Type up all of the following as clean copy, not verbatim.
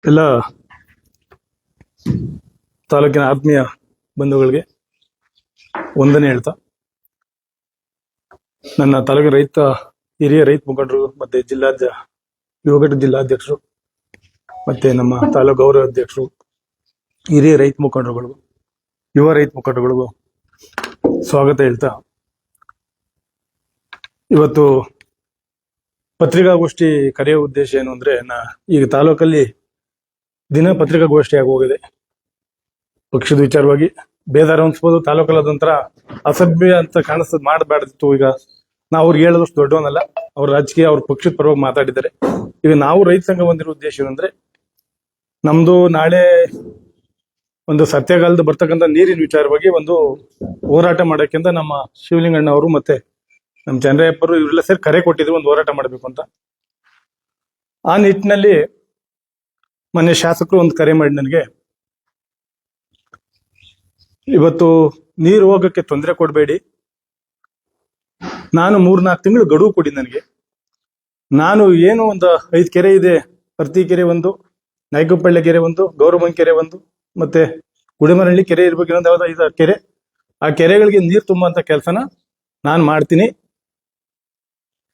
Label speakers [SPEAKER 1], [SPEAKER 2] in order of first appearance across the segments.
[SPEAKER 1] ಎಲ್ಲ ತಾಲೂಕಿನ ಆತ್ಮೀಯ ಬಂಧುಗಳಿಗೆ ವಂದನೆ ಹೇಳ್ತಾ, ನನ್ನ ತಾಲೂಕಿನ ಹಿರಿಯ ರೈತ ಮುಖಂಡರು ಮತ್ತೆ ಯುವಘಟ ಜಿಲ್ಲಾಧ್ಯಕ್ಷರು ಮತ್ತೆ ನಮ್ಮ ತಾಲೂಕು ಗೌರವ ಅಧ್ಯಕ್ಷರು, ಹಿರಿಯ ರೈತ ಮುಖಂಡರುಗಳು, ಯುವ ರೈತ ಮುಖಂಡರುಗಳಿಗೂ ಸ್ವಾಗತ ಹೇಳ್ತಾ, ಇವತ್ತು ಪತ್ರಿಕಾಗೋಷ್ಠಿ ಕರೆಯುವ ಉದ್ದೇಶ ಏನು ಅಂದ್ರೆ, ಈಗ ತಾಲೂಕಲ್ಲಿ ದಿನ ಪತ್ರಿಕಾಗೋಷ್ಠಿ ಆಗಿ ಹೋಗಿದೆ. ಪಕ್ಷದ ವಿಚಾರವಾಗಿ ಬೇದಾರ ಅನ್ಸ್ಬೋದು, ತಾಲೂಕಲ್ಲಿ ಅದೊಂಥರ ಅಸಭ್ಯ ಅಂತ ಕಾಣಿಸ್ತದ, ಮಾಡಬಾರ್ದಿತ್ತು. ಈಗ ನಾವು ಅವ್ರಿಗೆ ಹೇಳೋದಷ್ಟು ದೊಡ್ಡವನಲ್ಲ, ಅವ್ರ ರಾಜಕೀಯ ಅವ್ರ ಪಕ್ಷದ ಪರವಾಗಿ ಮಾತಾಡಿದ್ದಾರೆ. ಈಗ ನಾವು ರೈತ ಸಂಘ ಹೊಂದಿರೋ ಉದ್ದೇಶ ಏನಂದ್ರೆ, ನಮ್ದು ನಾಳೆ ಒಂದು ಸತ್ಯಕಾಲದ ಬರ್ತಕ್ಕಂಥ ನೀರಿನ ವಿಚಾರವಾಗಿ ಒಂದು ಹೋರಾಟ ಮಾಡಕ್ಕಿಂತ ನಮ್ಮ ಶಿವಲಿಂಗಣ್ಣ ಅವರು ಮತ್ತೆ ನಮ್ಮ ಚಂದ್ರಯ್ಯಪ್ಪರು ಇವರೆಲ್ಲ ಸೇರಿ ಕರೆ ಕೊಟ್ಟಿದ್ರು ಒಂದು ಹೋರಾಟ ಮಾಡಬೇಕು ಅಂತ. ಆ ನಿಟ್ಟಿನಲ್ಲಿ ಮೊನ್ನೆ ಶಾಸಕರು ಒಂದು ಕರೆ ಮಾಡಿ ನನಗೆ, ಇವತ್ತು ನೀರು ಹೋಗಕ್ಕೆ ತೊಂದರೆ ಕೊಡಬೇಡಿ, ನಾನು 3-4 ತಿಂಗಳು ಗಡುವು ಕೊಡಿ ನನಗೆ, ನಾನು ಏನು ಒಂದು 5 ಕೆರೆ ಇದೆ, ಪ್ರತಿ ಕೆರೆ ಒಂದು, ನಾಯಕಪಳ್ಳಿ ಕೆರೆ ಒಂದು, ಗೌರವನ್ ಕೆರೆ ಒಂದು, ಮತ್ತೆ ಗುಡಿಮರಳ್ಳಿ ಕೆರೆ ಇರ್ಬೇಕು, ಇನ್ನೊಂದು ಯಾವ್ದು 5-6 ಕೆರೆ, ಆ ಕೆರೆಗಳಿಗೆ ನೀರು ತುಂಬುವಂತ ಕೆಲಸನ ನಾನು ಮಾಡ್ತೀನಿ.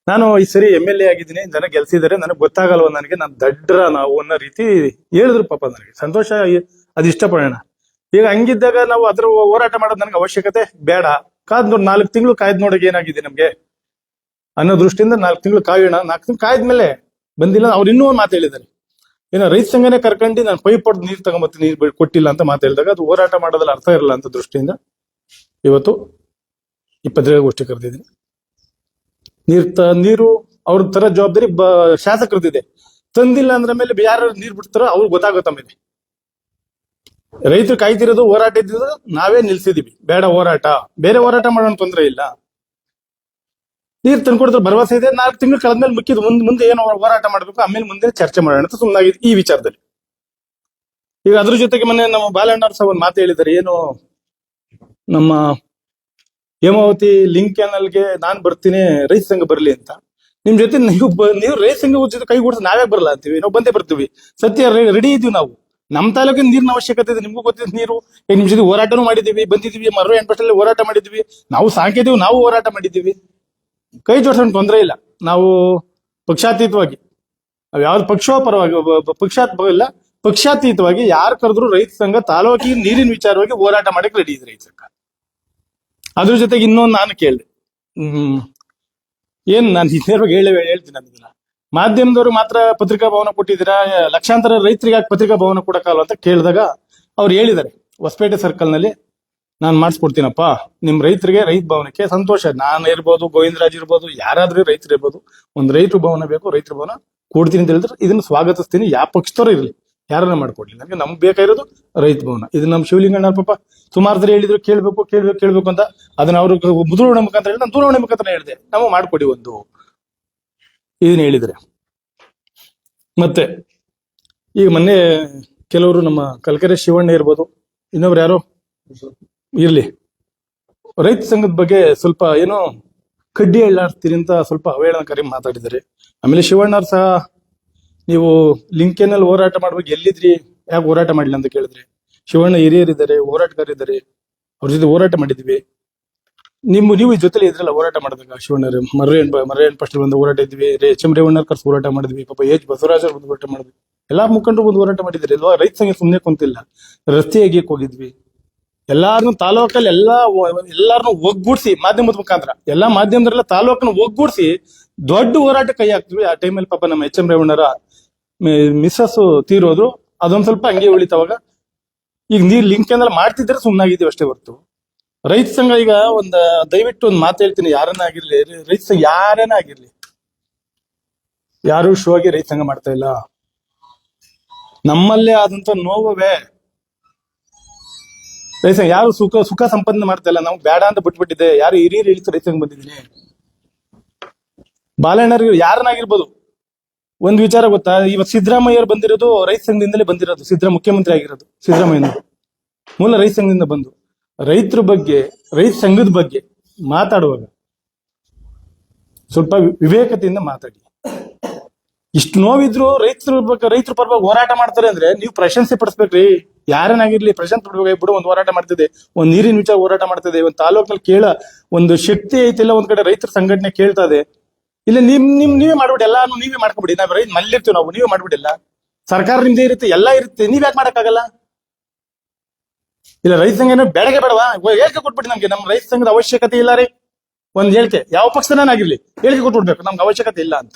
[SPEAKER 1] ನಾನು ಈ ಸರಿ MLA ಆಗಿದ್ದೀನಿ, ಜನ ಗೆಲ್ಸಿದ್ದಾರೆ, ನನಗೆ ಗೊತ್ತಾಗಲ್ವ, ನನಗೆ ನಾನು ದಡ್ರ ನಾವು ಅನ್ನೋ ರೀತಿ ಹೇಳಿದ್ರು. ಪಾಪ ನನಗೆ ಸಂತೋಷ, ಅದು ಇಷ್ಟಪಡೋಣ. ಈಗ ಹಂಗಿದ್ದಾಗ ನಾವು ಅದ್ರ ಹೋರಾಟ ಮಾಡೋದು ನನಗೆ ಅವಶ್ಯಕತೆ ಬೇಡ. ಕಾದ್ ನೋಡಿ 4 ತಿಂಗಳು ಕಾಯ್ದು ನೋಡೋಕೆ ಏನಾಗಿದೆ ನಮ್ಗೆ ಅನ್ನೋ ದೃಷ್ಟಿಯಿಂದ 4 ತಿಂಗಳು ಕಾಯೋಣ. 4 ತಿಂಗಳು ಕಾಯ್ದ್ಮೇಲೆ ಬಂದಿಲ್ಲ. ಅವ್ರು ಇನ್ನೂ ಒಂದು ಮಾತು ಹೇಳಿದ್ದಾರೆ, ಏನೋ ರೈತ ಸಂಘನೇ ಕರ್ಕೊಂಡು ನಾನು ಪೈಪ್ ಹೊಡೆದು ನೀರು ತಗೊಂಬತ್ತೀನಿ, ನೀರು ಕೊಟ್ಟಿಲ್ಲ ಅಂತ ಮಾತು ಹೇಳಿದಾಗ ಅದು ಹೋರಾಟ ಮಾಡೋದ್ರಲ್ಲಿ ಅರ್ಥ ಇರಲ್ಲ ಅಂತ ದೃಷ್ಟಿಯಿಂದ ಇವತ್ತು ಈ ಪತ್ರಿಕಾಗೋಷ್ಠಿ ಕರೆದಿದ್ದೀನಿ. ನೀರು ಅವ್ರ ತರ ಜವಾಬ್ದಾರಿ ಶಾಸಕರದಿದೆ. ತಂದಿಲ್ಲ ಅಂದ್ರ ಮೇಲೆ ಯಾರು ನೀರ್ ಬಿಡ್ತಾರೋ ಅವ್ರಿಗೆ ಗೊತ್ತಾಗುತ್ತೆ. ಆಮೇಲೆ ರೈತರು ಕಾಯ್ತಿರೋದು ಹೋರಾಟ ಇದ್ದಿದ್ದು ನಾವೇ ನಿಲ್ಸಿದೀವಿ, ಬೇಡ ಹೋರಾಟ, ಬೇರೆ ಹೋರಾಟ ಮಾಡೋಣ, ತೊಂದರೆ ಇಲ್ಲ. ನೀರ್ ತಂದ್ಕೊಡ್ತಾರೆ ಭರವಸೆ ಇದೆ. 4 ತಿಂಗಳು ಕಳೆದ್ಮೇಲೆ ಮುಖ್ಯದ ಮುಂದೆ ಏನು ಹೋರಾಟ ಮಾಡ್ಬೇಕು, ಆಮೇಲೆ ಮುಂದೆ ಚರ್ಚೆ ಮಾಡೋಣ ಅಂತ ಸುಮ್ಮನಾಗಿದೆ ಈ ವಿಚಾರದಲ್ಲಿ. ಈಗ ಅದ್ರ ಜೊತೆಗೆ ಮೊನ್ನೆ ನಮ್ಮ ಬಾಲಣ್ಣವ್ರ ಸಹ ಒಂದು ಮಾತು ಹೇಳಿದ್ದಾರೆ, ಏನು ನಮ್ಮ ಹೇಮಾವತಿ ಲಿಂಕ್ ಕ್ಯಾನಲ್ಗೆ ನಾನ್ ಬರ್ತೀನಿ, ರೈತ ಸಂಘ ಬರ್ಲಿ ಅಂತ. ನಿಮ್ ಜೊತೆ ನೀವು ರೈತ ಸಂಘ ಜೊತೆ ಕೈ ಕೊಡ್ಸ ನಾವೇ ಬರಲ್ಲ ಅಂತೀವಿ, ನಾವು ಬಂದೇ ಬರ್ತೀವಿ. ಸತ್ಯ ರೆಡಿ ಇದೀವಿ ನಾವು. ನಮ್ಮ ತಾಲೂಕಿನ ನೀರಿನ ಅವಶ್ಯಕತೆ ಇದೆ, ನಿಮ್ಗೂ ಗೊತ್ತಿದೆ. ನೀರು ನಿಮ್ ಜೊತೆ ಹೋರಾಟನೂ ಮಾಡಿದೀವಿ, ಬಂದಿದೀವಿ, ಮರ್ರೆ ಎನ್ಪಷ್ಟಲ್ಲಿ ಹೋರಾಟ ಮಾಡಿದ್ವಿ, ನಾವು ಸಾಕಿದೀವಿ, ನಾವು ಹೋರಾಟ ಮಾಡಿದೀವಿ. ಕೈ ಜೋಡಿಸೋಣ, ತೊಂದರೆ ಇಲ್ಲ. ನಾವು ಪಕ್ಷಾತೀತವಾಗಿ, ನಾವ್ ಯಾವ್ದು ಪಕ್ಷೋ ಪರವಾಗಿ ಇಲ್ಲ, ಪಕ್ಷಾತೀತವಾಗಿ ಯಾರು ಕರೆದ್ರು ರೈತ ಸಂಘ ತಾಲೂಕಿನ ನೀರಿನ ವಿಚಾರವಾಗಿ ಹೋರಾಟ ಮಾಡಕ್ಕೆ ರೆಡಿ ಇದೆ ರೈತ ಸಂಘ. ಅದ್ರ ಜೊತೆಗೆ ಇನ್ನೊಂದು ನಾನು ಕೇಳಿದೆ, ಏನ್ ನಾನು ನೇರವಾಗಿ ಹೇಳ್ತೀನಿ ಅದನ್ನ, ಮಾಧ್ಯಮದವರು ಮಾತ್ರ ಪತ್ರಿಕಾ ಭವನ ಕೊಟ್ಟಿದ್ದೀರಾ, ಲಕ್ಷಾಂತರ ರೈತರಿಗೆ ಪತ್ರಿಕಾ ಭವನ ಕೊಡಕ್ಕಾಗಲ್ಲ ಅಂತ ಕೇಳಿದಾಗ ಅವ್ರು ಹೇಳಿದ್ದಾರೆ, ಹೊಸಪೇಟೆ ಸರ್ಕಲ್ ನಲ್ಲಿ ನಾನು ಮಾಡಿಸ್ಕೊಡ್ತೀನಪ್ಪ ನಿಮ್ ರೈತರಿಗೆ, ರೈತ ಭವನಕ್ಕೆ. ಸಂತೋಷ, ನಾನು ಇರ್ಬೋದು, ಗೋವಿಂದರಾಜ್ ಇರ್ಬೋದು, ಯಾರಾದ್ರೂ ರೈತರು ಇರ್ಬೋದು, ಒಂದು ರೈತರ ಭವನ ಬೇಕು, ರೈತರ ಭವನ ಕೊಡ್ತೀನಿ ಅಂತ ಹೇಳಿದ್ರೆ ಇದನ್ನ ಸ್ವಾಗತಿಸ್ತೀನಿ. ಯಾವ ಪಕ್ಷದವರು ಇರಲಿ, ಯಾರನ್ನ ಮಾಡ್ಕೊಡ್ಲಿ, ನನಗೆ ನಮ್ಗೆ ಬೇಕಾಗಿರೋದು ರೈತ ಭವನ. ಇದು ನಮ್ಮ ಶಿವಲಿಂಗಣ್ಣ ಪಾಪ ಸುಮಾರು ಸರಿ ಹೇಳಿದ್ರು, ಕೇಳ್ಬೇಕು ಅಂತ. ಅದನ್ನ ಅವ್ರು ದೂರವಾಣಿ ಮುಖಾಂತರ ಹೇಳಿ, ನಾನು ದೂರವಾಣಿ ಮುಖಾಂತರ ಹೇಳಿದೆ, ನಾವು ಮಾಡ್ಕೊಡಿ ಒಂದು ಇದನ್ನ ಹೇಳಿದ್ರೆ. ಮತ್ತೆ ಈಗ ಮೊನ್ನೆ ಕೆಲವರು ನಮ್ಮ ಕಲ್ಕೆರೆ ಶಿವಣ್ಣ ಇರ್ಬೋದು, ಇನ್ನೊಬ್ರು ಯಾರೋ ಇರ್ಲಿ, ರೈತ ಸಂಘದ ಬಗ್ಗೆ ಸ್ವಲ್ಪ ಏನೋ ಕಡ್ಡಿ ಎಳ್ಳಾಡ್ತೀರಿ ಅಂತ ಸ್ವಲ್ಪ ಅವಹೇಳನಕಾರಿ ಮಾತಾಡಿದ್ದಾರೆ. ಆಮೇಲೆ ಶಿವಣ್ಣವ್ರು ಸಹ, ನೀವು ಲಿಂಕೇನಲ್ಲಿ ಹೋರಾಟ ಮಾಡ್ಬೇಕು, ಎಲ್ಲಿದ್ರಿ, ಯಾಕೆ ಹೋರಾಟ ಮಾಡಿಲ್ಲ ಅಂತ ಕೇಳಿದ್ರಿ. ಶಿವಣ್ಣ ಹಿರಿಯರಿದ್ದಾರೆ, ಹೋರಾಟಗಾರಿದ್ದಾರೆ, ಅವ್ರ ಜೊತೆ ಹೋರಾಟ ಮಾಡಿದ್ವಿ. ನೀವು ಈ ಜೊತೆಲಿ ಇದ್ರಲ್ಲ ಹೋರಾಟ ಮಾಡಿದಾಗ, ಶಿವಣ್ಣ ಮರ್ರೆ ಫಸ್ಟ್ ಬಂದು ಹೋರಾಟ ಇದ್ವಿ, HM ರೇವಣ್ಣ ಕರ್ಸ್ ಹೋರಾಟ ಮಾಡಿದ್ವಿ, ಪಾಪ ಬಸವರಾಜ ಬಂದು ಹೋರಾಟ ಮಾಡಿದ್ವಿ, ಎಲ್ಲಾ ಮುಖಂಡರು ಬಂದು ಹೋರಾಟ ಮಾಡಿದ್ರಿ ಅಲ್ವಾ. ರೈತ ಸಂಘ ಸುಮ್ಮನೆ ಕುಂತಿಲ್ಲ, ರಸ್ತೆ ಹೇಗಿಕ್ ಹೋಗಿದ್ವಿ, ಎಲ್ಲಾರನ್ನು ತಾಲೂಕಲ್ಲಿ ಎಲ್ಲಾರನ್ನು ಒಗ್ಗೂಡ್ಸಿ, ಮಾಧ್ಯಮದ ಮುಖಾಂತರ ಎಲ್ಲಾ ಮಾಧ್ಯಮದಲ್ಲ ತಾಲೂಕನ್ನ ಒಗ್ಗೂಡ್ಸಿ ದೊಡ್ಡ ಹೋರಾಟ ಕೈ ಹಾಕ್ತಿವಿ. ಆ ಟೈಮಲ್ಲಿ ಪಾಪ ನಮ್ಮ HM ರೇವಣ್ಣರ ಮಿಸ್ಸಸ್ ತೀರೋದ್ರು, ಅದೊಂದ್ ಸ್ವಲ್ಪ ಹಂಗೆ ಉಳಿತವಾಗ. ಈಗ ನೀರ್ ಲಿಂಕ್ ಏನೆಲ್ಲ ಮಾಡ್ತಿದ್ರೆ ಸುಮ್ಮನಾಗಿದ್ದೀವಿ ಅಷ್ಟೇ ಹೊರ್ತು ರೈತ ಸಂಘ ಈಗ ದಯವಿಟ್ಟು ಒಂದು ಮಾತು ಹೇಳ್ತೀನಿ, ಯಾರನ್ನ ಆಗಿರ್ಲಿ, ರೈತ ಸಂಘ ಯಾರನ್ನ ಆಗಿರ್ಲಿ, ಯಾರು ಶೋಗೆ ರೈತ ಸಂಘ ಮಾಡ್ತಾ ಇಲ್ಲ. ನಮ್ಮಲ್ಲೇ ಆದಂತ ನೋವೇ ರೈತ ಸಂಘ, ಯಾರು ಸುಖ ಸಂಪಾದನೆ ಮಾಡ್ತಾ ಇಲ್ಲ, ನಮ್ಗೆ ಬೇಡ ಅಂತ ಬಿಟ್ಬಿಟ್ಟಿದೆ. ಯಾರು ಹಿರಿಯರು ಹೇಳ್ತು ರೈತ ಸಂಘ ಬಂದಿದ್ದೀನಿ. ಬಾಲಣ್ಣರಿಗೆ ಯಾರನ್ನಾಗಿರ್ಬೋದು, ಒಂದ್ ವಿಚಾರ ಗೊತ್ತಾ, ಇವತ್ತು ಸಿದ್ದರಾಮಯ್ಯರು ಬಂದಿರೋದು ರೈತ ಸಂಘದಿಂದಲೇ ಬಂದಿರೋದು. ಮುಖ್ಯಮಂತ್ರಿ ಆಗಿರೋದು ಸಿದ್ದರಾಮಯ್ಯನವರು ಮೂಲ ರೈತ ಸಂಘದಿಂದ ಬಂದು. ರೈತರ ಬಗ್ಗೆ, ರೈತ ಸಂಘದ ಬಗ್ಗೆ ಮಾತಾಡುವಾಗ ಸ್ವಲ್ಪ ವಿವೇಕತೆಯಿಂದ ಮಾತಾಡಿ. ಇಷ್ಟು ನೋವಿದ್ರು ರೈತರ ಪರವಾಗಿ ಹೋರಾಟ ಮಾಡ್ತಾರೆ ಅಂದ್ರೆ ನೀವು ಪ್ರಶಂಸೆ ಪಡಿಸ್ಬೇಕ್ರಿ. ಯಾರನ್ನಾಗಿರ್ಲಿ ಪ್ರಶಂಸೆ ಪಡ್ಬೇಕು. ಬಿಡು, ಒಂದು ಹೋರಾಟ ಮಾಡ್ತಿದೆ, ಒಂದ್ ನೀರಿನ ವಿಚಾರ ಹೋರಾಟ ಮಾಡ್ತಿದೆ, ಒಂದ್ ತಾಲೂಕಲ್ಲಿ ಕೇಳ ಒಂದು ಶಕ್ತಿ ಐತಿಲ್ಲ, ಒಂದ್ ಕಡೆ ರೈತರ ಸಂಘಟನೆ ಕೇಳ್ತಾ ಇದೆ. ಇಲ್ಲ ನೀವೇ ಮಾಡ್ಬಿಡಿ, ಎಲ್ಲಾನು ನೀವೇ ಮಾಡ್ಕೊಬಿಡಿ. ನಾವ್ ರೈತ ಮಲ್ಲಿರ್ತೀವಿ, ನಾವು ನೀವೇ ಮಾಡ್ಬಿಡಿಲ್ಲ. ಸರ್ಕಾರ ನಿಮ್ದೇ ಇರುತ್ತೆ, ಎಲ್ಲ ಇರುತ್ತೆ, ನೀವ್ ಯಾಕೆ ಮಾಡಕ್ಕಾಗಲ್ಲ? ಇಲ್ಲ ರೈತ ಸಂಘ ಬೇಡಗೆ ಬೇಡವಾ? ಹೇಳಿಕೆ ಕೊಟ್ಬಿಡಿ ನಮ್ಗೆ, ನಮ್ ರೈತ ಸಂಘದ ಅವಶ್ಯಕತೆ ಇಲ್ಲ ರೀ. ಒಂದ್ ಹೇಳಿಕೆ, ಯಾವ ಪಕ್ಷದನಾಗಿರ್ಲಿ ಹೇಳಿಕೆ ಕೊಟ್ಬಿಡ್ಬೇಕು, ನಮ್ಗೆ ಅವಶ್ಯಕತೆ ಇಲ್ಲ ಅಂತ.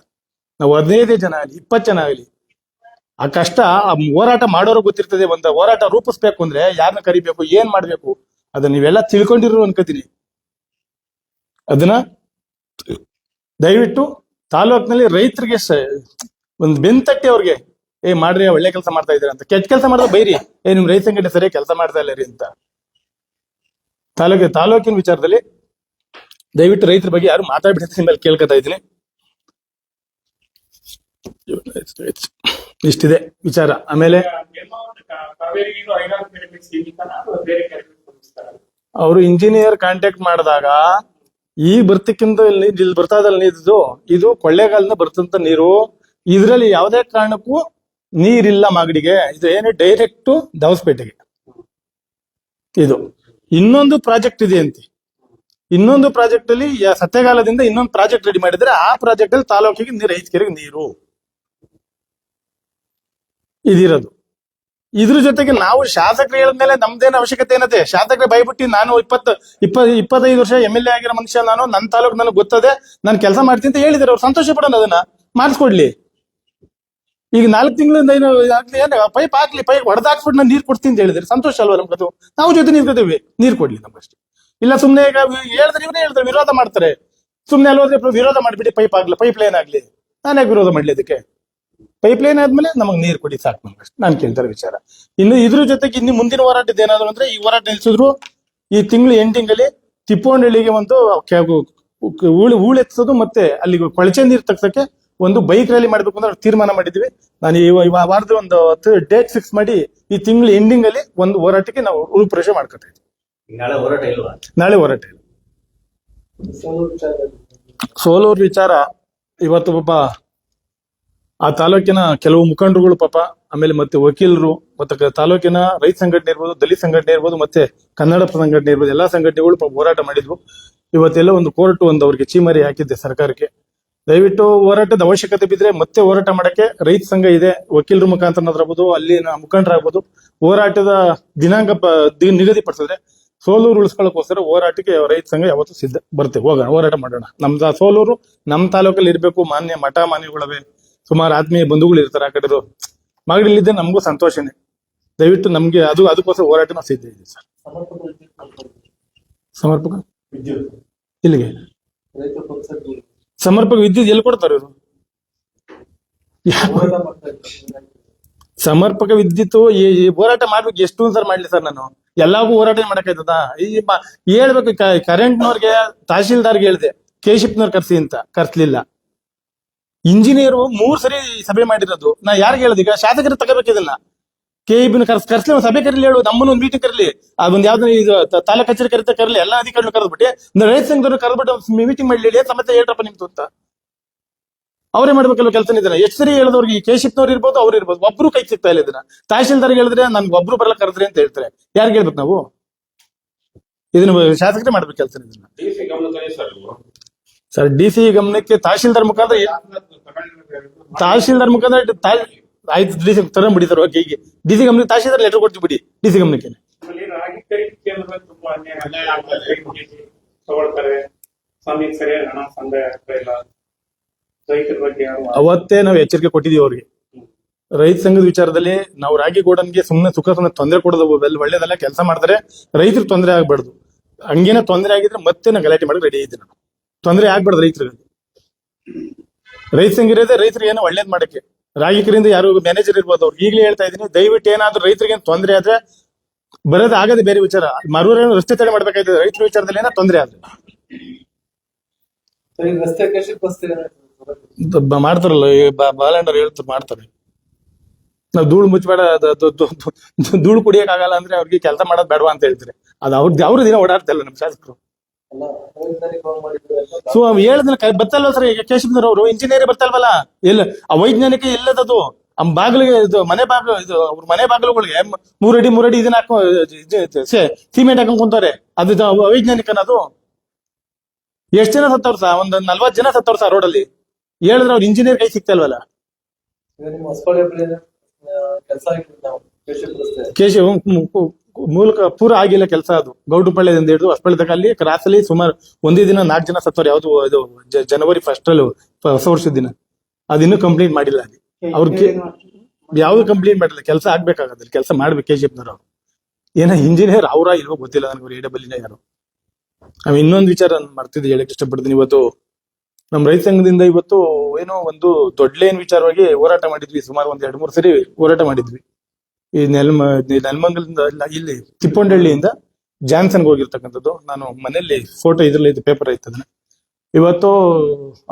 [SPEAKER 1] ನಾವು 15 ಜನ ಆಗಲಿ 20 ಜನ ಆಗಲಿ, ಆ ಕಷ್ಟ ಆ ಹೋರಾಟ ಮಾಡೋರು ಗೊತ್ತಿರ್ತದೆ. ಒಂದು ಹೋರಾಟ ರೂಪಿಸ್ಬೇಕು ಅಂದ್ರೆ ಯಾರನ್ನ ಕರಿಬೇಕು, ಏನ್ ಮಾಡ್ಬೇಕು, ಅದನ್ನ ನೀವೆಲ್ಲ ತಿಳ್ಕೊಂಡಿರೋ ಅನ್ಕೋತೀನಿ. ಅದನ್ನ ದಯವಿಟ್ಟು ತಾಲೂಕಿನಲ್ಲಿ ರೈತರಿಗೆ ಒಂದು ಬೆಂತಟ್ಟಿ ಅವ್ರಿಗೆ, ಮಾಡ್ರಿ ಒಳ್ಳೆ ಕೆಲಸ ಮಾಡ್ತಾ ಇದ್ದೀರಾ ಅಂತ. ಕೆಟ್ಟ ಕೆಲಸ ಮಾಡಿದ್ರೆ ಬೈರಿ, ನಿಮ್ ರೈತ ಸಂಘಟನೆ ಸರಿಯಾಗಿ ಕೆಲಸ ಮಾಡ್ತಾ ಇಲ್ಲ ರೀ ಅಂತ. ತಾಲೂಕಿನ ವಿಚಾರದಲ್ಲಿ ದಯವಿಟ್ಟು ರೈತರ ಬಗ್ಗೆ ಯಾರು ಮಾತಾಡ್ಬಿಡ್ತೀನಿ ಮೇಲೆ ಕೇಳ್ಕೊತಾ ಇದ್ದೀನಿ. ಇಷ್ಟಿದೆ ವಿಚಾರ. ಆಮೇಲೆ ಅವರು ಇಂಜಿನಿಯರ್ ಕಾಂಟ್ಯಾಕ್ಟ್ ಮಾಡಿದಾಗ ಈಗ ಬರ್ತಕ್ಕಿಂತ ಇಲ್ಲಿ ಬರ್ತಾ ಇದಲ್ಲ ನೀರು, ಇದು ಕೊಳ್ಳೇಗಾಲದಿಂದ ಬರ್ತಂತ ನೀರು. ಇದ್ರಲ್ಲಿ ಯಾವುದೇ ಕಾರಣಕ್ಕೂ ನೀರಿಲ್ಲ ಮಾಗಡಿಗೆ. ಇದು ಏನು ಡೈರೆಕ್ಟ್ ದವಸಪೇಟೆಗೆ. ಇದು ಇನ್ನೊಂದು ಪ್ರಾಜೆಕ್ಟ್ ಇದೆ ಅಂತೆ. ಇನ್ನೊಂದು ಪ್ರಾಜೆಕ್ಟ್ ಅಲ್ಲಿ ಸತ್ಯಗಾಲದಿಂದ ಇನ್ನೊಂದು ಪ್ರಾಜೆಕ್ಟ್ ರೆಡಿ ಮಾಡಿದ್ರೆ ಆ ಪ್ರಾಜೆಕ್ಟ್ ಅಲ್ಲಿ ತಾಲೂಕಿಗೆ ನೀರು, ರೈತರಿಗೆ ನೀರು ಇದಿರೋದು. ಇದ್ರ ಜೊತೆಗೆ ನಾವು ಶಾಸಕರು ಹೇಳಿದ್ಮೇಲೆ ನಮ್ದೇನು ಅವಶ್ಯಕತೆ ಏನತ್ತೆ? ಶಾಸಕರೇ ಬೈಬಿಟ್ಟು ನಾನು 25 ವರ್ಷ MLA ಆಗಿರೋ ಮನುಷ್ಯ, ನಾನು ನನ್ನ ತಾಲೂಕು ನನಗೆ ಗೊತ್ತದೆ, ನಾನು ಕೆಲಸ ಮಾಡ್ತೀನಿ ಅಂತ ಹೇಳಿದಾರೆ. ಅವ್ರು ಸಂತೋಷ ಪಡೋಣ, ಅದನ್ನ ಮಾಡಿಸ್ಕೊಡ್ಲಿ. ಈಗ 4 ತಿಂಗಳಿಂದ ಏನು ಪೈಪ್ ಹಾಕ್ಲಿ, ಪೈಪ್ ಹೊಡೆದಾಕ್ಬಿಟ್ಟು ನಾನು ನೀರು ಕೊಡ್ತೀನಿ ಅಂತ ಹೇಳಿದ್ರೆ ಸಂತೋಷ ಅಲ್ವಾ ನಮ್ಗದು? ನಾವು ಜೊತೆ ನಿಂತ್ಕೋತೀವಿ, ನೀರು ಕೊಡ್ಲಿ ನಮ್ಗಷ್ಟೇ. ಇಲ್ಲ ಸುಮ್ನೆ ಈಗ ಹೇಳಿದ್ರೆ ಇವರೇ ಹೇಳ್ತಾರೆ, ವಿರೋಧ ಮಾಡ್ತಾರೆ. ಸುಮ್ನೆ ಅಲ್ಲೋದ್ರೆ ವಿರೋಧ ಮಾಡ್ಬಿಟ್ಟು ಪೈಪ್ ಆಗ್ಲಿ, ಪೈಪ್ ಲೈನ್ ಆಗ್ಲಿ, ನಾನೇ ವಿರೋಧ ಮಾಡ್ಲಿ ಅದಕ್ಕೆ? ಪೈಪ್ ಲೈನ್ ಆದ್ಮೇಲೆ ನಮಗ್ ನೀರು ಕೊಡಿ ಸಾಕು ನಮ್ಗಷ್ಟೇ ನಾನು ಕೇಳ್ತಾರೆ ವಿಚಾರ. ಇನ್ನು ಇದ್ರ ಜೊತೆಗೆ ಇನ್ನು ಮುಂದಿನ ಹೋರಾಟದ ಏನಾದ್ರು ಅಂದ್ರೆ, ಈ ಹೋರಾಟ ನಿಲ್ಸಿದ್ರು ಈ ತಿಂಗಳು ಎಂಡಿಂಗ್ ಅಲ್ಲಿ ತಿಪ್ಪೋನಹಳ್ಳಿಗೆ ಒಂದು ಹೂಳೆತ್ಸೋದು ಮತ್ತೆ ಅಲ್ಲಿ ಕೊಳಚೆ ನೀರು ತಗ್ಸಕ್ಕೆ ಒಂದು ಬೈಕ್ ರ್ಯಾಲಿ ಮಾಡ್ಬೇಕು ಅಂತ ತೀರ್ಮಾನ ಮಾಡಿದ್ವಿ. ನಾನು ಈ ವಾರದ ಒಂದು ಡೇಟ್ ಫಿಕ್ಸ್ ಮಾಡಿ ಈ ತಿಂಗಳು ಎಂಡಿಂಗ್ ಅಲ್ಲಿ ಒಂದು ಹೋರಾಟಕ್ಕೆ ನಾವು ರೂಪುರೇಷೆ ಮಾಡ್ಕೊತಾ ಇದ್ವಿ. ನಾಳೆ ಹೋರಾಟ ಇಲ್ಲ. ಸೋಲೂರ್ ವಿಚಾರ ಇವತ್ತು ಪಾಪ ಆ ತಾಲೂಕಿನ ಕೆಲವು ಮುಖಂಡರುಗಳು ಪಾಪ, ಆಮೇಲೆ ಮತ್ತೆ ವಕೀಲರು, ಮತ್ತೆ ತಾಲೂಕಿನ ರೈತ ಸಂಘಟನೆ ಇರ್ಬೋದು, ದಲಿತ ಸಂಘಟನೆ ಇರ್ಬೋದು, ಮತ್ತೆ ಕನ್ನಡ ಸಂಘಟನೆ ಇರ್ಬೋದು, ಎಲ್ಲಾ ಸಂಘಟನೆಗಳು ಪಾಪ ಹೋರಾಟ ಮಾಡಿದ್ವು. ಇವತ್ತೆಲ್ಲ ಒಂದು ಕೋರ್ಟ್ ಒಂದು ಅವ್ರಿಗೆ ಚೀಮರಿ ಹಾಕಿದ್ದೆ ಸರ್ಕಾರಕ್ಕೆ. ದಯವಿಟ್ಟು ಹೋರಾಟದ ಅವಶ್ಯಕತೆ ಬಿದ್ರೆ ಮತ್ತೆ ಹೋರಾಟ ಮಾಡಕ್ಕೆ ರೈತ ಸಂಘ ಇದೆ, ವಕೀಲರ ಮುಖಾಂತರ ಅಲ್ಲಿನ ಮುಖಂಡರಾಗ್ಬೋದು. ಹೋರಾಟದ ದಿನಾಂಕ ನಿಗದಿಪಡಿಸಿದ್ರೆ ಸೋಲೂರು ಉಳಿಸ್ಕೊಳ್ಳೋಕೋಸ್ಕರ ಹೋರಾಟಕ್ಕೆ ರೈತ ಸಂಘ ಯಾವತ್ತೂ ಸಿದ್ಧ ಬರ್ತೇವೆ. ಹೋಗೋಣ, ಹೋರಾಟ ಮಾಡೋಣ. ನಮ್ದು ಸೋಲೂರು ನಮ್ಮ ತಾಲೂಕಲ್ಲಿ ಇರ್ಬೇಕು. ಮಠ ಮಾನ್ಯಗಳವೆ, ಸುಮಾರು ಆತ್ಮೀಯ ಬಂಧುಗಳು ಇರ್ತಾರೆ ಆ ಕಡೆದು. ಮಾಗಡಿಲಿದ್ದೆ ನಮಗೂ ಸಂತೋಷನೇ. ದಯವಿಟ್ಟು ನಮ್ಗೆ ಅದಕ್ಕೋಸ್ಕರ ಹೋರಾಟ ನಾವು ಸಿದ್ಧ ಇದ್ದೀವಿ ಸರ್. ಸಮರ್ಪಕ ಇಲ್ಲಿಗೆ ಸಮರ್ಪಕ ವಿದ್ಯುತ್ ಎಲ್ಲಿ ಕೊಡ್ತಾರೆ ಇವರು? ಸಮರ್ಪಕ ವಿದ್ಯುತ್ ಈ ಹೋರಾಟ ಮಾಡ್ಬೇಕು. ಎಷ್ಟು ಸರ್ ಮಾಡ್ಲಿ ಸರ್? ನಾನು ಎಲ್ಲಾಗೂ ಹೋರಾಟ ಮಾಡಕ್ಕಾಯ್ತದ? ಹೇಳ್ಬೇಕು. ಕರೆಂಟ್ನವ್ರಿಗೆ, ತಹಶೀಲ್ದಾರ್ಗೆ ಹೇಳ್ದೆ ಕೆಶಿಪ್ನವ್ರು ಕರ್ಸಿ ಅಂತ, ಕರ್ಸ್ಲಿಲ್ಲ. ಇಂಜಿನಿಯರ್ 3 ಸರಿ ಸಭೆ ಮಾಡಿರೋದು. ನಾ ಯಾರಿಗೆ ಹೇಳೋದು? ಈಗ ಶಾಸಕರು ತಗೋಬೇಕಿದನ್ನ. ಕೆಇಬಿನ ಕರ್ಸ್ಲಿ, ಒಂದು ಸಭೆ ಕರೀಲಿ, ಹೇಳು, ನಮ್ಮನ್ನು ಒಂದು ಮೀಟಿಂಗ್ ಕರೀಲಿ, ಅದೊಂದು ಯಾವ್ದು ಇದು ತಾಲೂಕು ಕಚೇರಿ ಕರೀಲಿ, ಎಲ್ಲಾ ಅಧಿಕಾರಿಗಳು ಕರೆದ್ಬಿಟ್ಟು ರೈತ ಸಂಘದವ್ರು ಕರೆದ್ಬಿಟ್ಟು ಮೀಟಿಂಗ್ ಮಾಡ್ಲಿ, ಏನ್ ಸಮಸ್ಯೆ ಹೇಳ್ರಪ್ಪ ನಿಮ್ದು ಅಂತ ಅವರೇ ಮಾಡ್ಬೇಕಲ್ವ ಕೆಲಸ. ಇದನ್ನ ಎಷ್ಟು ಸರಿ ಹೇಳಿದವ್ರಿಗೆ, ಈ ಕೆಶಿಪ್ನವ್ರು ಇರ್ಬೋದು, ಅವ್ರು ಇರ್ಬೋದು, ಒಬ್ರು ಕೈ ಸಿಗ್ತಾ ಇಲ್ಲ. ಇದನ್ನ ತಹಶೀಲ್ದಾರ್ಗೆ ಹೇಳಿದ್ರೆ ನನ್ಗೆ ಒಬ್ರು ಬರಲ್ಲ ಕರೆದ್ರಿ ಅಂತ ಹೇಳ್ತಾರೆ. ಯಾರಿಗೆ ಹೇಳ್ಬೇಕು ನಾವು? ಇದನ್ನ ಶಾಸಕರೇ ಮಾಡ್ಬೇಕು ಕೆಲಸ. ಇದನ್ನ ಸರ್ DC ಗಮನಕ್ಕೆ ತಹಶೀಲ್ದಾರ್ ಮುಖಾಂತರ ಆಯ್ತು, DC ತಗೊಂಡ್ಬಿಡಿ ಸರ್. ಓಕೆ, ಈಗ DC ಗಮನಕ್ಕೆ ತಹಶೀಲ್ದಾರ್ ಲೆಟರ್ ಕೊಡ್ತೀವಿ ಬಿಡಿ, DC ಗಮನಕ್ಕೆ. ಅವತ್ತೇ ನಾವು ಎಚ್ಚರಿಕೆ ಕೊಟ್ಟಿದೀವಿ ಅವ್ರಿಗೆ. ರೈತ ಸಂಘದ ವಿಚಾರದಲ್ಲಿ ನಾವು ರಾಗಿ ಗೋಡನ್ಗೆ ಸುಮ್ಮನೆ ಸುಮ್ಮನೆ ತೊಂದರೆ ಕೊಡೋದು ಒಳ್ಳೇದಲ್ಲ. ಕೆಲಸ ಮಾಡಿದ್ರೆ ರೈತರಿಗೆ ತೊಂದರೆ ಆಗ್ಬಾರ್ದು. ಹಂಗೇನ ತೊಂದರೆ ಆಗಿದ್ರೆ ಮತ್ತೆ ನಾವು ಗಲಾಟೆ ಮಾಡಕ್ ರೆಡಿ ಇದ್ದೀನಿ. ತೊಂದರೆ ಆಗ್ಬಾರ್ದು ರೈತರಿಗೆ. ರೈತ ಸಂಘ ಇರೋದೇ ರೈತರಿಗೆ ಏನೋ ಒಳ್ಳೇದ್ ಮಾಡಕ್ಕೆ. ರಾಗಿ ಕರಿಂದ ಯಾರು ಮ್ಯಾನೇಜರ್ ಇರ್ಬೋದು, ಅವ್ರು ಈಗಲೇ ಹೇಳ್ತಾ ಇದೀನಿ, ದಯವಿಟ್ಟು ಏನಾದ್ರು ರೈತರಿಗೆ ತೊಂದರೆ ಆದ್ರೆ ಬರೋದು ಆಗದೆ ಬೇರೆ ವಿಚಾರ. ಮರೂರ ರಸ್ತೆ ತಡೆ ಮಾಡ್ಬೇಕಾಯ್ತದೆ. ರೈತರ ವಿಚಾರದಲ್ಲಿ ಏನೋ ತೊಂದರೆ ಆದ್ರೆ ಮಾಡ್ತಾರಲ್ಲ, ಬಾಲಂಡರ್ ಹೇಳ್ತಾರೆ ಮಾಡ್ತಾರೆ. ನಾವ್ ಧೂಳು ಮುಚ್ಚಬೇಡ, ಧೂಳು ಕುಡಿಯಕ್ ಆಗಲ್ಲ ಅಂದ್ರೆ ಅವ್ರಿಗೆ ಕೆಲಸ ಮಾಡೋದ್ ಬೇಡವಾ ಅಂತ ಹೇಳ್ತಾರೆ. ಅದು ಅವ್ರ ದಿನ ಓಡಾಡ್ತಾ ಇಲ್ಲ ನಮ್ಮ ಶಾಸಕರು. ಸೊ ಅವ್ ಹೇಳಿದ್ರೆ ಬರ್ತಲ್ವ ಸರ್ ಈಗ ಕೇಶವನವ್ರ ಅವರು ಇಂಜಿನಿಯರ್ ಬರ್ತಲ್ವಲ್ಲ ಎಲ್ಲ ಆ ವೈಜ್ಞಾನಿಕ ಎಲ್ಲದದು ಆ ಬಾಗಿಲಿಗೆ ಇದು ಮನೆ ಬಾಗಿಲು ಇದು ಅವ್ರ ಮನೆ ಬಾಗಿಲುಗಳಿಗೆ 3 ಅಡಿ ಇದನ್ನ ಹಾಕೋ ಸಿಮೆಂಟ್ ಹಾಕೊಂಡ್ ಕುಂತಾರೆ ಅದು ಅವೈಜ್ಞಾನಿಕನ ಅದು. ಎಷ್ಟ್ ಜನ ಸತ್ತವ್ರ ಸಾ ಒಂದ್ 40 ಜನ ಸತ್ತವ್ರ ಸಾ ರೋಡಲ್ಲಿ ಹೇಳಿದ್ರೆ ಅವ್ರ ಇಂಜಿನಿಯರ್ ಕೈ ಸಿಗ್ತಾ ಇಲ್ವಲ್ಲ. ಕೇಶವ ಮೂಲಕ ಪೂರ ಆಗಿಲ್ಲ ಕೆಲಸ ಅದು. ಗೌಡುಪಳ್ಳಿಯಿಂದ ಹಿಡಿದು ಹೊಸಪಳ್ಳಿ ತನಕ ಅಲ್ಲಿ ಕ್ರಾಸಲ್ಲಿ ಸುಮಾರು ಒಂದೇ ದಿನ 4 ಜನ ಸತ್ತವ್ರು. ಯಾವ್ದು ಇದು ಜನವರಿ 1 ಅಲ್ಲಿ ಹೊಸ ವರ್ಷದ ದಿನ. ಅದಿನ್ನೂ ಕಂಪ್ಲೀಟ್ ಮಾಡಿಲ್ಲ ಅಲ್ಲಿ ಅವ್ರಿಗೆ ಯಾವ್ದು ಕಂಪ್ಲೀಟ್ ಮಾಡಿಲ್ಲ. ಕೆಲಸ ಆಗ್ಬೇಕಾಗತ್ತೆ, ಕೆಲಸ ಮಾಡ್ಬೇಕು ಕೆಜಿಎಫ್ನವ್ರು. ಏನೋ ಇಂಜಿನಿಯರ್ ಅವರ ಇಲ್ವೋ ಗೊತ್ತಿಲ್ಲ ನನಗೆ, AWE ಯಾರು. ನಾವ್ ಇನ್ನೊಂದು ವಿಚಾರ ಮರ್ತಿದ್ದು ಹೇಳಕ್ ಇಷ್ಟಪಡ್ತೀನಿ. ಇವತ್ತು ನಮ್ ರೈತ ಸಂಘದಿಂದ ಇವತ್ತು ಏನೋ ಒಂದು ದೊಡ್ಡ ಲೈನ್ ವಿಚಾರವಾಗಿ ಹೋರಾಟ ಮಾಡಿದ್ವಿ. ಸುಮಾರು 2-3 ಸರಿ ಹೋರಾಟ ಮಾಡಿದ್ವಿ. ಈ ನೆಲಮಂಗಲದಿಂದ ಇಲ್ಲಿ ತಿಪ್ಪೊಂಡಹಳ್ಳಿಯಿಂದ ಜಾನ್ಸನ್ಗೆ ಹೋಗಿರ್ತಕ್ಕಂಥದ್ದು. ನಾನು ಮನೆಯಲ್ಲಿ ಫೋಟೋ ಇದ್ರಲ್ಲಿ ಪೇಪರ್ ಐತೆ ಅದನ್ನ. ಇವತ್ತು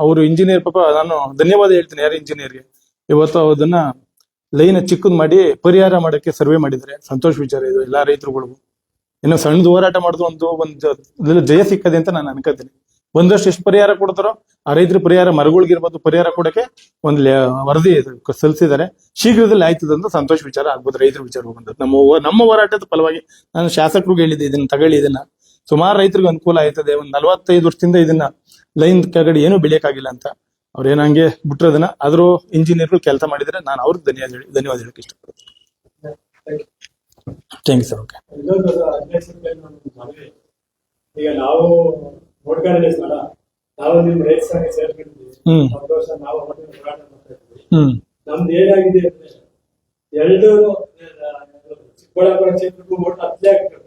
[SPEAKER 1] ಅವರು ಇಂಜಿನಿಯರ್ ಪಾಪ, ನಾನು ಧನ್ಯವಾದ ಹೇಳ್ತೀನಿ ಯಾರು ಇಂಜಿನಿಯರ್ಗೆ. ಇವತ್ತು ಅದನ್ನ ಲೈನ್ ಚಿಕ್ಕದ್ ಮಾಡಿ ಪರಿಹಾರ ಮಾಡಕ್ಕೆ ಸರ್ವೆ ಮಾಡಿದ್ರೆ ಸಂತೋಷ ವಿಚಾರ. ಇದು ಎಲ್ಲಾ ರೈತರುಗಳಿಗೂ ಏನೋ ಸಣ್ಣದು ಹೋರಾಟ ಮಾಡುದು ಒಂದು ಜಯ ಸಿಕ್ಕದೆ ಅಂತ ನಾನು ಅನ್ಕೋತೀನಿ. ಒಂದಷ್ಟು ಎಷ್ಟು ಪರಿಹಾರ ಕೊಡ್ತಾರೋ ಆ ರೈತರ ಪರಿಹಾರ, ಮರಗಳಿಗಿರ್ಬೋದು ಪರಿಹಾರ ಕೊಡಕ್ಕೆ ಒಂದು ವರದಿ ಸಲ್ಲಿಸಿದ್ದಾರೆ. ಶೀಘ್ರದಲ್ಲಿ ಆಯ್ತದ ಅಂತ ಸಂತೋಷ ವಿಚಾರ ಆಗ್ಬೋದು ರೈತರ ವಿಚಾರ ಬಂದದ್ದು. ನಮ್ಮ ಹೋರಾಟದ ಫಲವಾಗಿ ನಾನು ಶಾಸಕರಿಗೆ ಹೇಳಿದ್ದೆ, ಇದನ್ನ ತಗೊಳ್ಳಿ, ಇದನ್ನ ಸುಮಾರು ರೈತರಿಗೆ ಅನುಕೂಲ ಆಯ್ತದೆ. ಒಂದು 45 ವರ್ಷದಿಂದ ಇದನ್ನ ಲೈನ್ ಕೆಳಗಡೆ ಏನು ಬೆಳೆಯಕ್ಕಾಗಿಲ್ಲ ಅಂತ ಅವ್ರೇನ ಹಂಗೆ ಬಿಟ್ರದನ್ನ. ಆದ್ರೂ ಇಂಜಿನಿಯರ್ಗಳು ಕೆಲಸ ಮಾಡಿದ್ರೆ ನಾನು ಅವ್ರಿಗೆ ಧನ್ಯವಾದ ಹೇಳಕ್ ಇಷ್ಟಪಡ್ತೀನಿ. Thank you sir. ಓಕೆ,
[SPEAKER 2] ಈಗ ನಾವು ನೋಡ್ಕೊಂಡಿದ್ದೀವಿ ಸರ್, ನಾವು ನಿಮ್ ರೈತ ಸಂಘ ಸೇರ್ಕೊಂಡಿದ್ವಿ. ನಾವು ಹೋರಾಟ ಮಾಡ್ತಾ ಇದ್ವಿ. ನಮ್ದು ಏನಾಗಿದೆ ಅಂದ್ರೆ 2 ಚಿಕ್ಕಬಳ್ಳಾಪುರ ಕ್ಷೇತ್ರಕ್ಕೂ ಓಟ್ ಅಪ್ಲೈ ಆಗ್ತದೆ,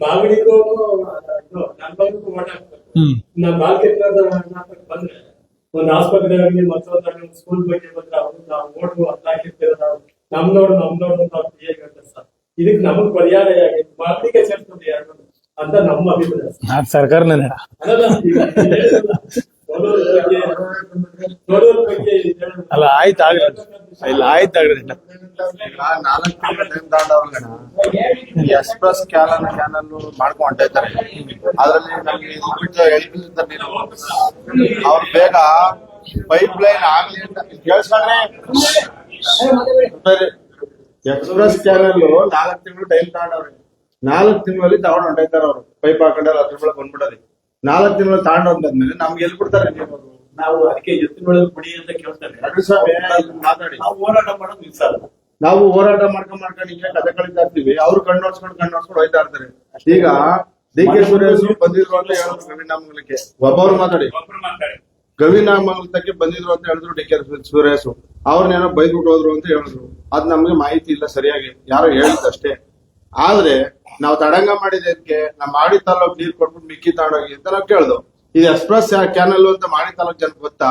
[SPEAKER 2] ಮಾಗಡಿಗೂ ನಲ್ಮಂಗಲಕ್ಕೂ ಓಟ್ ಆಗ್ತದೆ. ನಮ್ಮ ಬಾಲ್ಕೇತ್ರ ಬಂದ್ರೆ ಒಂದು ಆಸ್ಪತ್ರೆ ಆಗಲಿ ಮತ್ತೊಂದು ಸ್ಕೂಲ್ ಬಗ್ಗೆ ಬಂದ್ರೆ ಅವ್ರು ನಾವು ಓಟು ಅಪ್ಲೈ ಹಾಕಿರ್ತೀರ, ನಾವು ನಮ್ದೋಡು ಅಂತ ಹೇಳ್ತಾರೆ ಸರ್. ಇದಕ್ಕೆ ನಮಗ್ ಪರಿಹಾರ ಮಾಗಡಿಗೆ ಸೇರ್ಸ್ಕೊಂಡು ಅಂತ ನಮ್ಮ ಅಭಿಪ್ರಾಯ.
[SPEAKER 1] ನಾನ್ ಸರ್ಕಾರನೇ ಅಲ್ಲ, ಆಯ್ತಾಗ್ರಿ, ಇಲ್ಲ ಆಯ್ತಾಗ್ರಿ.
[SPEAKER 3] ಎಕ್ಸ್ಪ್ರೆಸ್ ಕ್ಯಾನಲ್ ಮಾಡ್ಕೊಂಡು ಹೊಂಟೈತಾರೆ. ಅದ್ರಲ್ಲಿ ನಮ್ಗೆ ನೀರು ಅವ್ರು ಬೇಗ ಪೈಪ್ ಲೈನ್ ಆಗ್ಲಿ ಅಂತ ಕೇಳಿಸ್ಕೊಂಡ್ರೆ. ಎಕ್ಸ್ಪ್ರೆಸ್ ಕ್ಯಾನಲ್ 4 ತಿಂಗಳು ಟೈಮ್ ತಗೊಂಡವ್ರೆ. 4 ತಿಂಗಳಲ್ಲಿ ತಗೊಂಡ್ ಹೊಂಟೈತಾರ ಅವ್ರು. ಪೈಪ್ ಹಾಕೊಂಡ್ರೆ 10 ರೂಪಾಯಿ ಬಂದ್ಬಿಡೋದು. 4 ತಿಂಗಳು ತಗೊಂಡೋದ್ಮೇಲೆ ನಮ್ಗೆ ಎಲ್ಲಿ ಬಿಡ್ತಾರೆ ನೀವು?
[SPEAKER 2] ನಾವು ಅದಕ್ಕೆ ಎತ್ತಿನೊಳಗೆ ಕುಡಿ ಅಂತ ಕೇಳ್ತಾರೆ.
[SPEAKER 3] ಮಾತಾಡಿ,
[SPEAKER 2] ನಾವು ಹೋರಾಟ ಮಾಡೋದು ನಿಲ್ಸಲ್ಲ.
[SPEAKER 3] ನಾವು ಹೋರಾಟ ಮಾಡ್ಕೊಂಡು ಹಿಂಗೆ ಕತೆ ಕಳಿತಾ ಇರ್ತೀವಿ. ಅವ್ರು ಕಣ್ಣೋಡ್ಸ್ಕೊಂಡು ಹೋಯ್ತಾ ಇರ್ತಾರೆ. ಈಗ DK ಸುರೇಶ್ ಬಂದಿದ್ರು ಅಂತ ಹೇಳಿದ್ರು ಗವಿನಾಮಂಗಲಕ್ಕೆ. ಒಬ್ಬರು ಮಾತಾಡಿ, ಗವಿನಾಮಂಗಲಕ್ಕೆ ಬಂದಿದ್ರು ಅಂತ ಹೇಳಿದ್ರು DK ಸುರೇಶ್. ಅವ್ರನ್ನೇನೋ ಬೈದ್ಬಿಟ್ಟು ಹೋದ್ರು ಅಂತ ಹೇಳಿದ್ರು. ಅದ್ ನಮ್ಗೆ ಮಾಹಿತಿ ಇಲ್ಲ ಸರಿಯಾಗಿ, ಯಾರೋ ಹೇಳಿದ್ದಷ್ಟೇ. ಆದ್ರೆ ನಾವು ತಡಂಗ ಮಾಡಿದಕ್ಕೆ ನಮ್ಮ ಮಾಡಿ ತಾಲೂಕ್ ನೀರ್ ಕೊಟ್ಬಿಟ್ಟು ಮಿಕ್ಕಿ ತಗೊಂಡೋಗಿ ಅಂತ ನಾವು ಕೇಳ್ದು. ಇದು ಎಕ್ಸ್ಪ್ರೆಸ್ ಕ್ಯಾನಲ್ ಅಂತ ಮಾಡಿ ತಾಲೂಕ್ ಜನ ಗೊತ್ತಾ?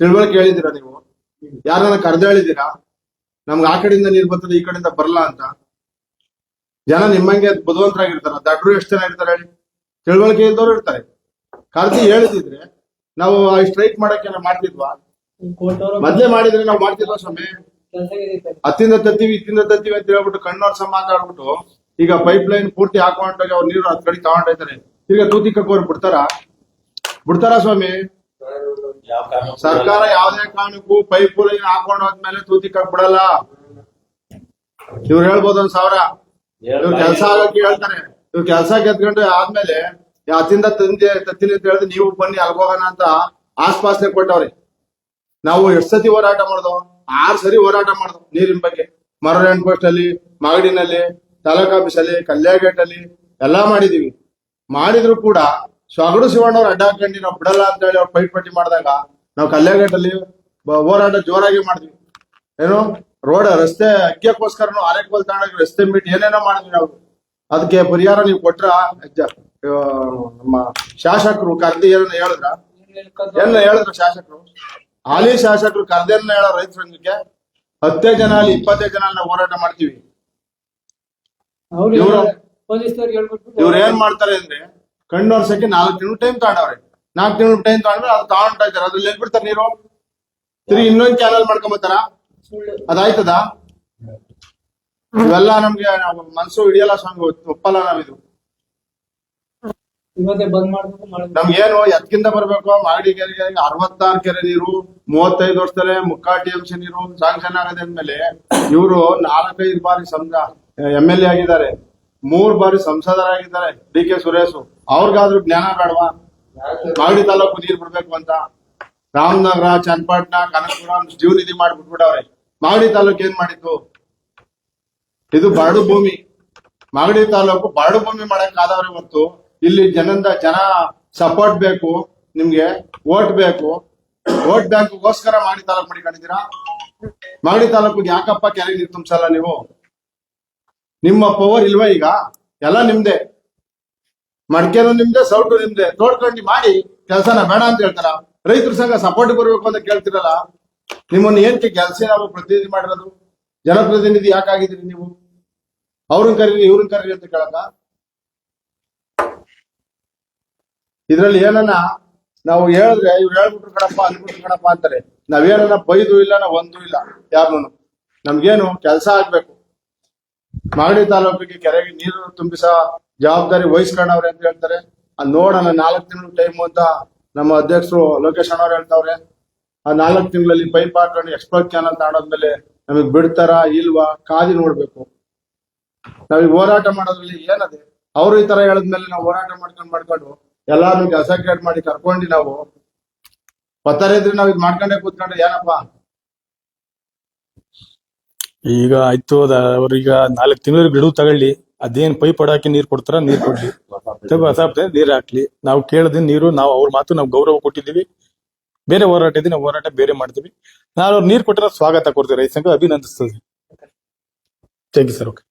[SPEAKER 3] ತಿಳುವಳಿಕೆ ಹೇಳಿದೀರಾ ನೀವು? ಯಾರನ್ನ ಕರೆದು ಹೇಳಿದೀರಾ ನಮ್ಗೆ ಆ ಕಡೆಯಿಂದ ನೀರ್ ಬರ್ತದೆ ಈ ಕಡೆಯಿಂದ ಬರಲ್ಲ ಅಂತ? ಜನ ನಿಮ್ಮಂಗೆ ಬುದ್ಧಿವಂತರಾಗಿರ್ತಾರ? ದಡ್ರು ಎಷ್ಟು ಜನ ಇರ್ತಾರೆ ಹೇಳಿ? ತಿಳುವಳಿಕೆ ಇದ್ದವ್ರು ಇರ್ತಾರೆ. ಕರೆದು ಹೇಳಿದಿದ್ರೆ ನಾವು ಸ್ಟ್ರೈಕ್ ಮಾಡಕ್ಕೆ ನಾವು ಮಾಡ್ತಿದ್ವಾ? ಮೊದ್ಲೇ ಮಾಡಿದ್ರೆ ನಾವು ಮಾಡ್ತಿದ್ವಾ ಸ್ವಾಮಿ? ಹತ್ತಿಂದ ತತ್ತೀವಿ ಇತ್ತಿಂದ ತತ್ತೀವಿ ಅಂತ ಹೇಳ್ಬಿಟ್ಟು ಕಣ್ಣೋರ್ಸ ಮಾತಾಡ್ಬಿಟ್ಟು ಈಗ ಪೈಪ್ ಲೈನ್ ಪೂರ್ತಿ ಹಾಕೊಂಡೋಗಿ ಅವ್ರು ನೀರು ಹತ್ ಕಡೆ ತಗೊಂಡೈತಾರೆ. ಈಗ ತೂತಿಕ್ಕವ್ರು ಬಿಡ್ತಾರ ಸ್ವಾಮಿ? ಸರ್ಕಾರ ಯಾವ್ದೇ ಕಾರಣಕ್ಕೂ ಪೈಪ್ ಲೈನ್ ಹಾಕೊಂಡು ಹೋದ್ಮೇಲೆ ತೂತಿಕ್ಕಕ್ ಬಿಡಲ್ಲ. ಇವ್ರು ಹೇಳ್ಬೋದು 1,000 ಇವ್ರು ಕೆಲಸ ಆಗಕ್ಕೆ ಹೇಳ್ತಾರೆ. ಇವ್ರು ಕೆಲಸ ಗೆದ್ಕೊಂಡು ಆದ್ಮೇಲೆ ಹತ್ತಿಂದ ತತ್ತೀನಿ ಅಂತ ಹೇಳಿದ್ರೆ ನೀವು ಬನ್ನಿ ಅಲ್ಗೋಗೋಣ ಅಂತ ಆಸ್ಪಾಸ್ನೆ ಕೊಟ್ಟವ್ರಿ. ನಾವು ಎಷ್ಟು ಸತಿ ಹೋರಾಟ ಮಾಡ್ದೋ? 6 ಸರಿ ಹೋರಾಟ ಮಾಡ್ದೋ ನೀರಿನ ಬಗ್ಗೆ. ಮರಳು ಪೋಸ್ಟ್ ಅಲ್ಲಿ, ಮಾಗಡಿನಲ್ಲಿ, ತಾಲೂಕ್ ಆಫೀಸ್ ಅಲ್ಲಿ, ಕಲ್ಯಾಗೇಟ್ ಅಲ್ಲಿ ಎಲ್ಲಾ ಮಾಡಿದೀವಿ. ಮಾಡಿದ್ರು ಕೂಡ ಸ್ವಗಡು ಶಿವಣ್ಣವ್ರು ಅಡ್ಡ ಹಾಕೊಂಡು ನಾವು ಬಿಡಲ್ಲ ಅಂತ ಹೇಳಿ ಅವ್ರು ಪೈಪಟ್ಟಿ ಮಾಡಿದಾಗ ನಾವು ಕಲ್ಯಾಗೇಟ್ ಅಲ್ಲಿ ಹೋರಾಟ ಜೋರಾಗಿ ಮಾಡಿದ್ವಿ. ಏನು ರಸ್ತೆ ಅಕ್ಕಿಯಕ್ಕೋಸ್ಕರನು ಆರೆಕೋಲ್ ತಗೊಂಡೋಗಿ ರಸ್ತೆ ಮೀಟ್ ಏನೇನೋ ಮಾಡಿದ್ವಿ ನಾವು. ಅದಕ್ಕೆ ಪರಿಹಾರ ನೀವು ಕೊಟ್ರ? ನಮ್ಮ ಶಾಸಕರು ಕರ್ದಿ ಏನನ್ನ ಹೇಳಿದ್ರ ಶಾಸಕರು? ಹಾಲಿ ಶಾಸಕರು ಕರ್ದೇನ ಹೇಳೋ ರೈತ ಸಂಘಕ್ಕೆ 10 ಜನ ಅಲ್ಲಿ 20 ಜನ ನಾವು ಹೋರಾಟ ಮಾಡ್ತೀವಿ. ಇವ್ರು ಏನ್ ಮಾಡ್ತಾರೆ ಅಂದ್ರೆ ಕಣ್ಣೋರ್ಸಕ್ಕೆ 4 ತಿಂಗಳು ಟೈಮ್ ತಗೊಂಡವ್ರೆ. 4 ತಿಂಗಳು ಟೈಮ್ ತಗೊಂಡ್ರೆ ಅದು ತಗೊಂಡ್ತಾ ಇದಾರೆ. ಅದ್ರಲ್ಲಿ ಎಲ್ಲಿ ಬಿಡ್ತಾರೆ ನೀರು? ತಿರುಗಿ ಇನ್ನೊಂದು ಕ್ಯಾನಲ್ ಮಾಡ್ಕೊಂಬತ್ತಾರ? ಅದಾಯ್ತದ? ಇವೆಲ್ಲ ನಮ್ಗೆ ಮನ್ಸು ಹಿಡಿಯಲ್ಲ ಸ್ವಾಮಿ, ಒಪ್ಪಲ್ಲ ನಾವಿದು.
[SPEAKER 2] ಇವತ್ತೇ ಬಂದ್ ಮಾಡ್ಬೇಕು ಮಾಡಿದ್ವಿ.
[SPEAKER 3] ನಮ್ಗೇನು ಎತ್ಕಿಂದ ಬರ್ಬೇಕು ಮಾಗಡಿ ಕೆರೆಗೆ 66 ಕೆರೆ ನೀರು 35 ವರ್ಷದಲ್ಲೇ ಮುಕ್ಕಾಲ್ TMC ನೀರು ಸಾಂಕ್ಷನ್ ಆಗದೆ ಅಂದ್ಮೇಲೆ ಇವರು 4-5 ಬಾರಿ MLA ಆಗಿದ್ದಾರೆ, 3 ಬಾರಿ ಸಂಸದರಾಗಿದ್ದಾರೆ DK ಸುರೇಶ್. ಅವ್ರಿಗಾದ್ರೂ ಜ್ಞಾನ ಬೇಡವಾ ಮಾಗಡಿ ತಾಲೂಕು ನೀರು ಬಿಡ್ಬೇಕು ಅಂತ? ರಾಮನಗರ, ಚನ್ನಪಟ್ಟಣ, ಕನಕಪುರ ಜೀವ ನಿಧಿ ಮಾಡ್ಬಿಟ್ಬಿಟ್ಟವ್ರೆ. ಮಾಗಡಿ ತಾಲೂಕು ಏನ್ ಮಾಡಿತ್ತು? ಇದು ಬರಡು ಭೂಮಿ. ಮಾಗಡಿ ತಾಲೂಕು ಬರಡು ಭೂಮಿ ಮಾಡಕ್ ಆದವ್ರೆ ಹೊತ್ತು ಇಲ್ಲಿ ಜನ ಸಪೋರ್ಟ್ ಬೇಕು, ನಿಮ್ಗೆ ವೋಟ್ ಬೇಕು. ವೋಟ್ ಬ್ಯಾಂಕ್ಗೋಸ್ಕರ ಮಾಗಡಿ ತಾಲೂಕು ಮಾಡಿಕೊಂಡಿದ್ದೀರಾ? ಮಾಗಡಿ ತಾಲೂಕಿಗೆ ಯಾಕಪ್ಪ ಕೆರೆ ನೀರು ತುಂಬಿಸಲ್ಲ ನೀವು? ನಿಮ್ಮ ಪವರ್ ಇಲ್ವಾ ಈಗ? ಎಲ್ಲ ನಿಮ್ದೆ, ಮಡಿಕೆನೂ ನಿಮ್ದೆ, ಸೌಟು ನಿಮ್ದೆ. ತೋಡ್ಕೊಂಡು ಮಾಡಿ ಕೆಲಸನ ಬೇಡ ಅಂತ ಹೇಳ್ತಾರ. ರೈತರ ಸಂಘ ಸಪೋರ್ಟ್ ಬರ್ಬೇಕು ಅಂತ ಕೇಳ್ತಿರಲ್ಲ. ನಿಮ್ಮನ್ನ ಏನಕ್ಕೆ ಕೆಲಸ ನಾವು ಪ್ರತಿನಿಧಿ ಮಾಡಿರೋದು? ಜನಪ್ರತಿನಿಧಿ ಯಾಕಾಗಿದ್ದೀರಿ ನೀವು? ಅವ್ರನ್ನ ಕರೀರಿ ಇವ್ರನ್ನ ಕರೀರಿ ಅಂತ ಕೇಳಕ? ಇದ್ರಲ್ಲಿ ಏನನ್ನ ನಾವು ಹೇಳಿದ್ರೆ ಇವ್ರು ಹೇಳ್ಬಿಟ್ರು ಕಣಪ್ಪ ಅಂದ್ಬಿಟ್ರು ಕಣಪ್ಪ ಅಂತಾರೆ. ನಾವೇನನ್ನ ಬೈದು ಇಲ್ಲ, ನಾವ್ ಒಂದು ಇಲ್ಲ ಯಾರನ್ನು. ನಮ್ಗೇನು ಕೆಲಸ ಆಗ್ಬೇಕು. ಮಾಗಡಿ ತಾಲೂಕಿಗೆ ಕೆರೆಗೆ ನೀರು ತುಂಬಿಸ ಜವಾಬ್ದಾರಿ ವಹಿಸ್ಕೊಂಡವ್ರೆ ಅಂತ ಹೇಳ್ತಾರೆ. ನೋಡೋಣ 4 ತಿಂಗಳು ಟೈಮ್ ಅಂತ ನಮ್ಮ ಅಧ್ಯಕ್ಷರು ಲೋಕೇಶ್ ಅಣ್ಣವ್ರು ಹೇಳ್ತಾವ್ರೆ. ಆ 4 ತಿಂಗಳಲ್ಲಿ ಪೈಪ್ ಹಾಕೊಂಡು ಎಕ್ಸ್ಪೋರ್ಟ್ ಚಾನಲ್ ತಾಣೋದ್ಮೇಲೆ ನಮಗ್ ಬಿಡ್ತಾರ ಇಲ್ವಾ ಕಾದಿ ನೋಡ್ಬೇಕು. ನಾವೀಗ ಹೋರಾಟ ಮಾಡೋದ್ರಲ್ಲಿ ಏನದೆ? ಅವರು ಈ ತರ ಹೇಳದ್ಮೇಲೆ ನಾವು ಹೋರಾಟ ಮಾಡ್ಕೊಂಡು ಎಲ್ಲಾರು ಕೆಲಸ ಕೇಟ್ ಮಾಡಿ ಕರ್ಕೊಂಡು ನಾವು ಪತ್ತರ ಇದ್ರೆ ನಾವ್ ಇದ್ ಮಾಡ್ಕೊಂಡೆ ಕೂತ್ಕೊಂಡ್ರೆ ಏನಪ್ಪ?
[SPEAKER 1] ಈಗ ಆಯ್ತು ಅವ್ರೀಗ 4 ತಿಂಗಳು ಬಿಡುವು ತಗೊಳ್ಳಿ. ಅದೇನ್ ಪೈಪ್ ಹೊಡಾಕಿ ನೀರ್ ಕೊಡ್ತಾರ, ನೀರ್ ಕೊಡ್ಲಿ, ನೀರ್ ಹಾಕ್ಲಿ. ನಾವು ಕೇಳದೆ ನೀರು, ನಾವು ಅವ್ರ ಮಾತು ನಾವು ಗೌರವ ಕೊಟ್ಟಿದ್ದೀವಿ. ಬೇರೆ ಹೋರಾಟ ಇದೆ, ನಾವು ಹೋರಾಟ ಬೇರೆ ಮಾಡ್ತೀವಿ. ನಾವು ಅವ್ರು ನೀರ್ ಕೊಟ್ಟರೆ ಸ್ವಾಗತ ಕೊಡ್ತೀವಿ. ರೈತ ಸಂಘ ಅಭಿನಂದಿಸ್ತದೆ. Thank you sir. ಓಕೆ.